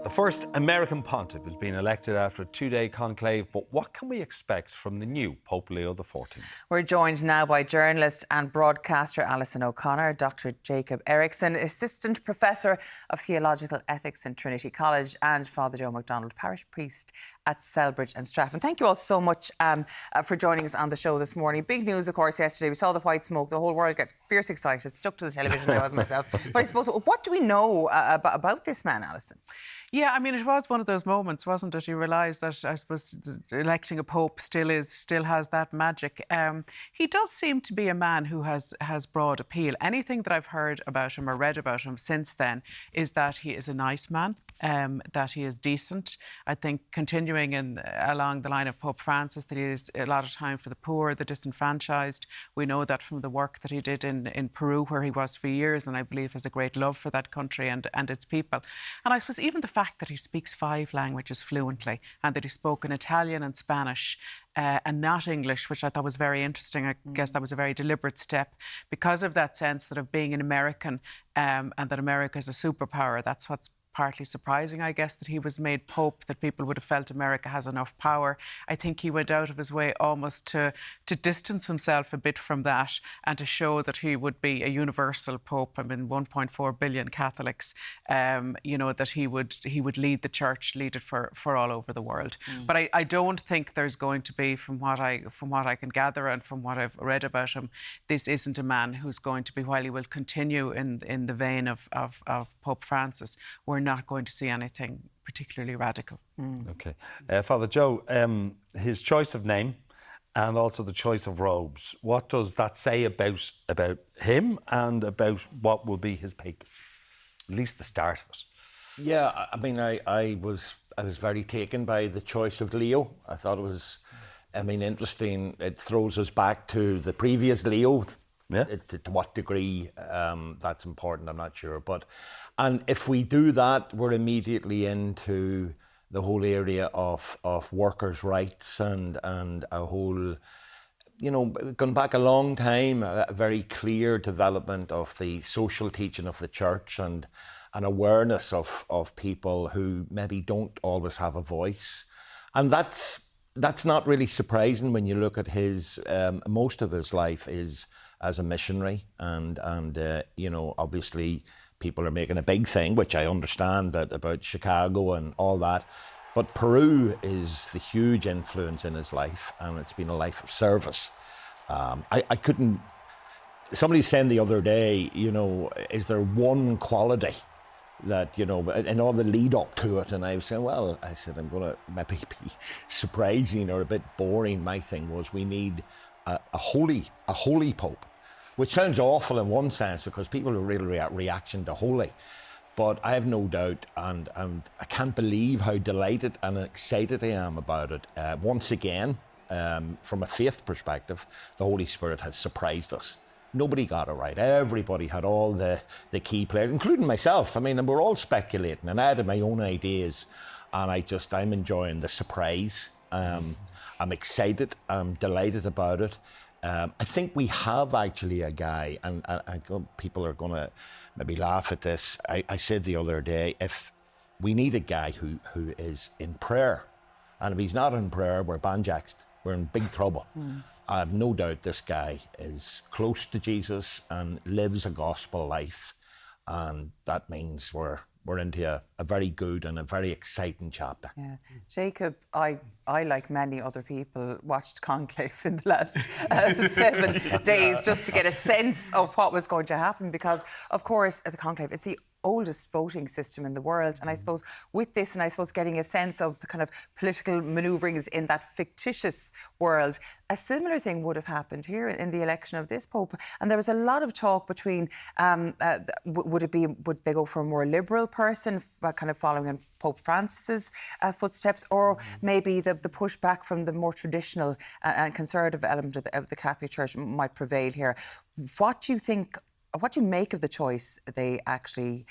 The first American pontiff has been elected after a two-day conclave, but what can we expect from the new Pope Leo XIV? We're joined now by journalist and broadcaster Alison O'Connor, Dr. Jacob Erickson, Assistant Professor of Theological Ethics in Trinity College, and Father Joe McDonald, Parish Priest at Selbridge and Strafford. Thank you all so much for joining us on the show this morning. Big news, of course, yesterday. We saw the white smoke. The whole world got fierce excited. Stuck to the television, I was myself. But I suppose, what do we know about this man, Alison? Yeah, I mean, it was one of those moments, wasn't it? You realise that, I suppose, electing a pope still has that magic. He does seem to be a man who has broad appeal. Anything that I've heard about him or read about him since then is that he is a nice man, that he is decent. I think continuing along the line of Pope Francis, that he has a lot of time for the poor, the disenfranchised. We know that from the work that he did in Peru, where he was for years, and I believe has a great love for that country and its people. And I suppose even the fact that he speaks 5 languages fluently, and that he spoke in Italian and Spanish and not English, which I thought was very interesting. I guess that was a very deliberate step because of that sense that of being an American and that America is a superpower. That's what's partly surprising, I guess, that he was made Pope, that people would have felt America has enough power. I think he went out of his way almost to distance himself a bit from that and to show that he would be a universal Pope. I mean, 1.4 billion Catholics, you know, that he would lead the church, lead it for all over the world. But I don't think there's going to be, from what I can gather and from what I've read about him, this isn't a man who's going to be, while he will continue in the vein of Pope Francis, we're not going to see anything particularly radical. OK. Father Joe, his choice of name and also the choice of robes, what does that say about him and about what will be his papacy? At least the start of it. Yeah, I mean, I was very taken by the choice of Leo. I thought it was, I mean, interesting. It throws us back to the previous Leo. Yeah. To what degree that's important, I'm not sure. And if we do that, we're immediately into the whole area of workers' rights and a whole, you know, gone back a long time, a very clear development of the social teaching of the church and an awareness of people who maybe don't always have a voice. And that's not really surprising when you look at his, most of his life is as a missionary, and you know, obviously people are making a big thing, which I understand, that about Chicago and all that, but Peru is the huge influence in his life, and it's been a life of service. I couldn't, somebody said the other day, you know, is there one quality that, you know, and all the lead up to it, and I was saying, well, I said, I'm going to maybe be surprising or a bit boring. My thing was, we need a holy Pope, which sounds awful in one sense because people are really reaction to holy. But I have no doubt, and I can't believe how delighted and excited I am about it. Once again, from a faith perspective, the Holy Spirit has surprised us. Nobody got it right. Everybody had all the key players, including myself. I mean, and we're all speculating, and I had my own ideas, and I'm enjoying the surprise. I'm excited, I'm delighted about it. I think we have actually a guy, and people are going to maybe laugh at this. I said the other day, if we need a guy who is in prayer, and if he's not in prayer, we're banjaxed. We're in big trouble. I have no doubt this guy is close to Jesus and lives a gospel life, and that means we're into a very good and a very exciting chapter. Yeah. Jacob, I, like many other people, watched Conclave in the last 7 days just to get a sense of what was going to happen because, of course, the Conclave is the oldest voting system in the world. And I suppose with this, and I suppose getting a sense of the kind of political manoeuvrings in that fictitious world, a similar thing would have happened here in the election of this Pope. And there was a lot of talk between, would they go for a more liberal person, kind of following in Pope Francis's footsteps, or maybe the pushback from the more traditional and conservative element of the Catholic Church might prevail here. What do you think what do you make of the choice they actually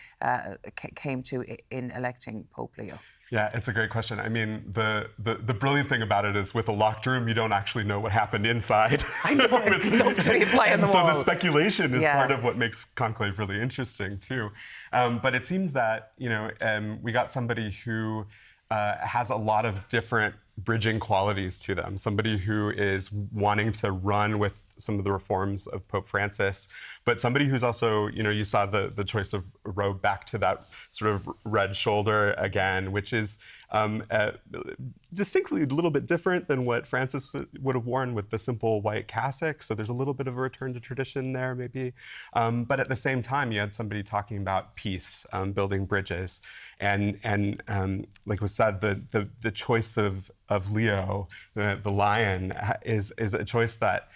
came to in electing Pope Leo? Yeah, it's a great question. I mean, the brilliant thing about it is with a locked room, you don't actually know what happened inside. I know, I'd love to be a fly on the wall. So the speculation is part of what makes Conclave really interesting too. But it seems that, we got somebody who has a lot of different bridging qualities to them. Somebody who is wanting to run with some of the reforms of Pope Francis, but somebody who's also, you saw the choice of robe back to that sort of red shoulder again, which is distinctly a little bit different than what Francis would have worn with the simple white cassock. So there's a little bit of a return to tradition there, maybe. But at the same time, you had somebody talking about peace, building bridges, and like was said, the choice of Leo, the lion, is a choice that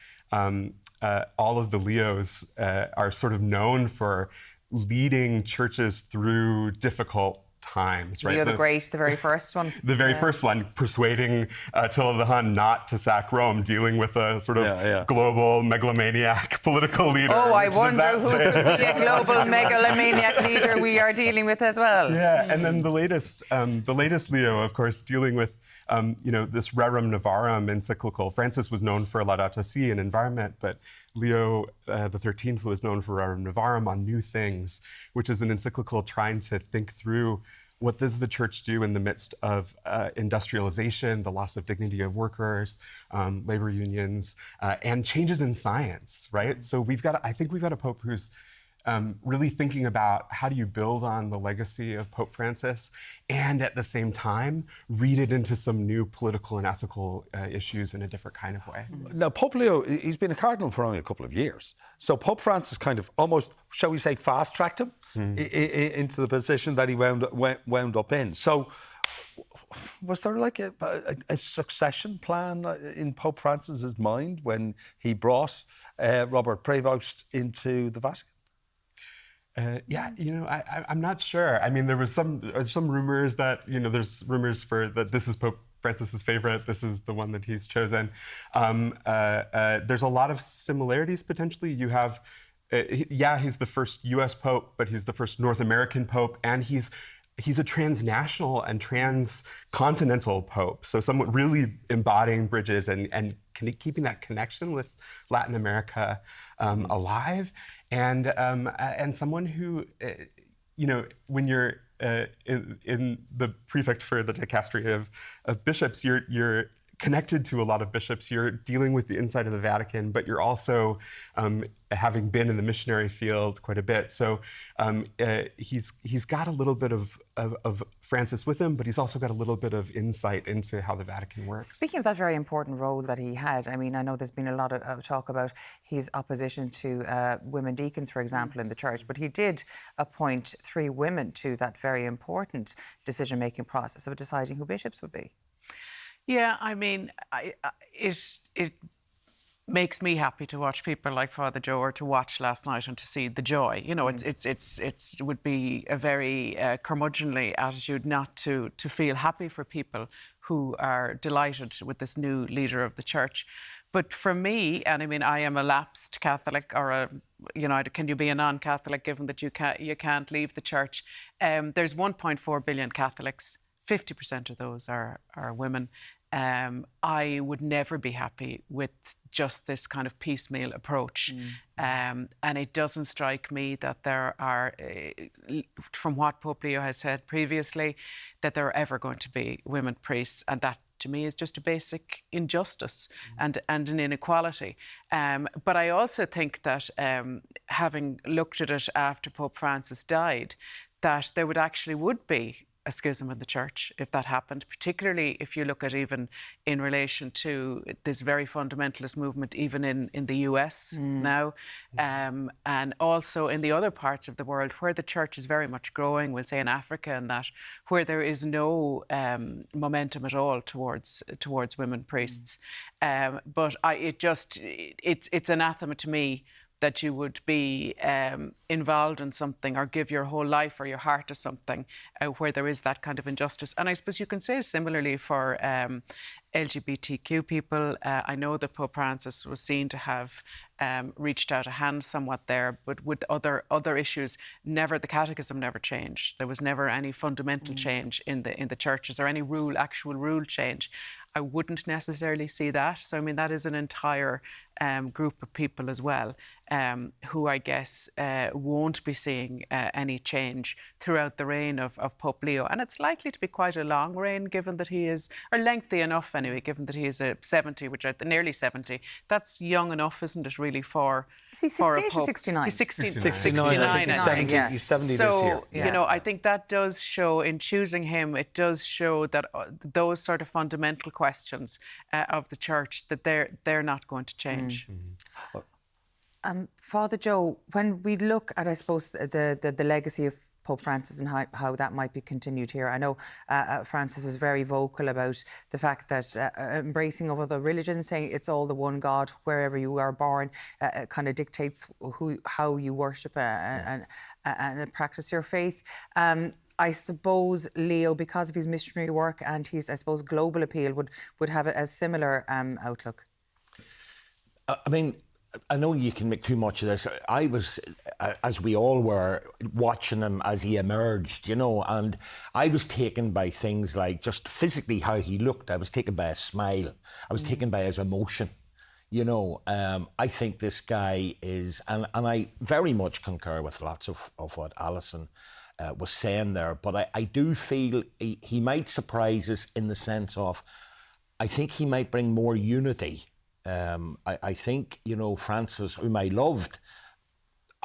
all of the Leos are sort of known for leading churches through difficult times, right? Leo the Great, the very first one. The very first one, persuading Attila the Hun not to sack Rome, dealing with a sort of global megalomaniac political leader. Oh, I wonder who could be a global megalomaniac leader we are dealing with as well. Yeah, and then the latest Leo, of course, dealing with this Rerum Novarum encyclical. Francis was known for Laudato Si and environment, but Leo the 13th was known for Rerum Novarum on new things, which is an encyclical trying to think through what does the church do in the midst of industrialization, the loss of dignity of workers, labor unions, and changes in science, right? So I think we've got a pope who's really thinking about how do you build on the legacy of Pope Francis and at the same time read it into some new political and ethical issues in a different kind of way. Now, Pope Leo, he's been a cardinal for only a couple of years. So Pope Francis kind of almost, shall we say, fast-tracked him into the position that he wound up in. So was there like a succession plan in Pope Francis's mind when he brought Robert Prevost into the Vatican? I'm not sure. I mean, there was some rumors that, there's rumors that this is Pope Francis's favorite. This is the one that he's chosen. There's a lot of similarities potentially. You have, he's the first U.S. Pope, but he's the first North American Pope, and he's a transnational and transcontinental Pope. So someone really embodying bridges and keeping that connection with Latin America alive. And someone who, when you're in the prefect for the dicastery of bishops, you're connected to a lot of bishops. You're dealing with the inside of the Vatican, but you're also having been in the missionary field quite a bit. So he's got a little bit of Francis with him, but he's also got a little bit of insight into how the Vatican works. Speaking of that very important role that he had, I mean, I know there's been a lot of talk about his opposition to women deacons, for example, in the church, but he did appoint 3 women to that very important decision-making process of deciding who bishops would be. Yeah, I mean, it makes me happy to watch people like Father Joe, or to watch last night and to see the joy. It would be a very curmudgeonly attitude not to feel happy for people who are delighted with this new leader of the church. But for me, and I mean, I am a lapsed Catholic, or can you be a non-Catholic given that you can't leave the church? There's 1.4 billion Catholics. 50% of those are women. I would never be happy with just this kind of piecemeal approach. And it doesn't strike me that there are, from what Pope Leo has said previously, that there are ever going to be women priests. And that, to me, is just a basic injustice and an inequality. But I also think that, having looked at it after Pope Francis died, that there would be a schism in the church if that happened, particularly if you look at even in relation to this very fundamentalist movement, even in the US now, and also in the other parts of the world where the church is very much growing, we'll say in Africa and that, where there is no momentum at all towards women priests. But it's anathema to me that you would be involved in something or give your whole life or your heart to something where there is that kind of injustice. And I suppose you can say similarly for LGBTQ people. I know that Pope Francis was seen to have reached out a hand somewhat there, but with other issues, the catechism never changed. There was never any fundamental change in the churches or any actual rule change. I wouldn't necessarily see that. So, I mean, that is an entire group of people as well who I guess won't be seeing any change throughout the reign of Pope Leo. And it's likely to be quite a long reign, given that he is, or lengthy enough anyway, given that he is 70, nearly 70. That's young enough, isn't it, really, for Is he for a 68 or pope? 69? He's 69. 69, I think he's I 70, think. he's 70 So, this year. you know, I think that does show, in choosing him, it does show that those sort of fundamental questions of the church, that they're not going to change. Father Joe, when we look at, I suppose, the legacy of Pope Francis and how that might be continued here, I know Francis was very vocal about the fact that embracing of other religions, saying it's all the one God, wherever you are born, kind of dictates how you worship and practice your faith. I suppose Leo, because of his missionary work and his, I suppose, global appeal, would have a similar outlook. I mean, I know you can make too much of this. I was, as we all were, watching him as he emerged, you know, and I was taken by things like just physically how he looked. I was taken by his smile. I was taken by his emotion. You know, I think this guy is, and I very much concur with lots of what Alison was saying there, but I do feel he might surprise us in the sense of, I think he might bring more unity. I think, you know, Francis, whom I loved,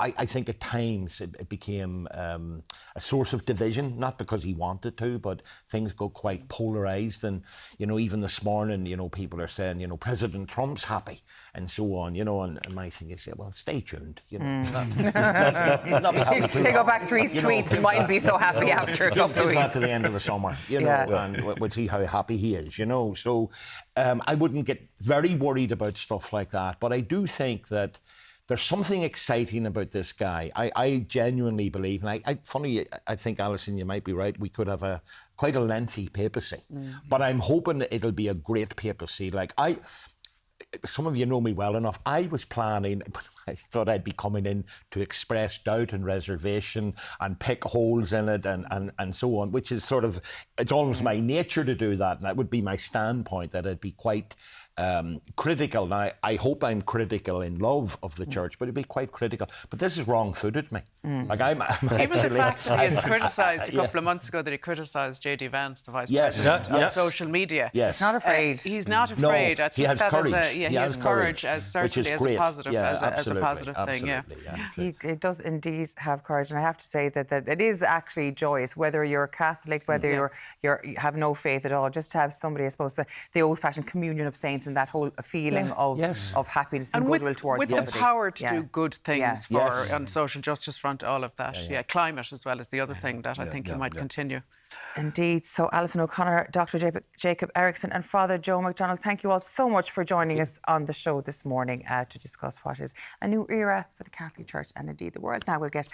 I think at times it became a source of division, not because he wanted to, but things go quite polarised. And, you know, even this morning, you know, people are saying, you know, President Trump's happy and so on, you know, and my thing is, well, stay tuned, you know. Not be happy too They go long. back through his tweets and mightn't be so happy after a couple of Give that weeks. to the end of the summer, you know, and we'll see how happy he is, you know. So I wouldn't get very worried about stuff like that, but I do think that there's something exciting about this guy. I genuinely believe, and I think, Alison, you might be right, we could have quite a lengthy papacy. But I'm hoping that it'll be a great papacy. Like, some of you know me well enough, I was planning, I thought I'd be coming in to express doubt and reservation and pick holes in it and so on, which is sort of, it's almost my nature to do that. And that would be my standpoint, that I'd be quite critical. Now, I hope I'm critical in love of the church, but it'd be quite critical. But this is wrong-footed me. Like I'm Even the fact that he has criticised a couple of months ago, that he criticised J.D. Vance, the Vice President, on social media. Yes. He's not afraid. He's not afraid. No, I think he has that courage. He has courage, as certainly as a positive, as a positive thing. Yeah. He does indeed have courage, and I have to say that it is actually joyous, whether you're a Catholic, whether you have no faith at all, just to have somebody, I suppose, the old-fashioned communion of saints and that whole feeling of happiness and goodwill towards with somebody. the power to do good things on social justice front, all of that. Climate as well as the other thing that I think you might continue. Indeed. So Alison O'Connor, Dr. Jacob Erickson and Father Joe McDonald, thank you all so much for joining us on the show this morning to discuss what is a new era for the Catholic Church and indeed the world. Now we'll get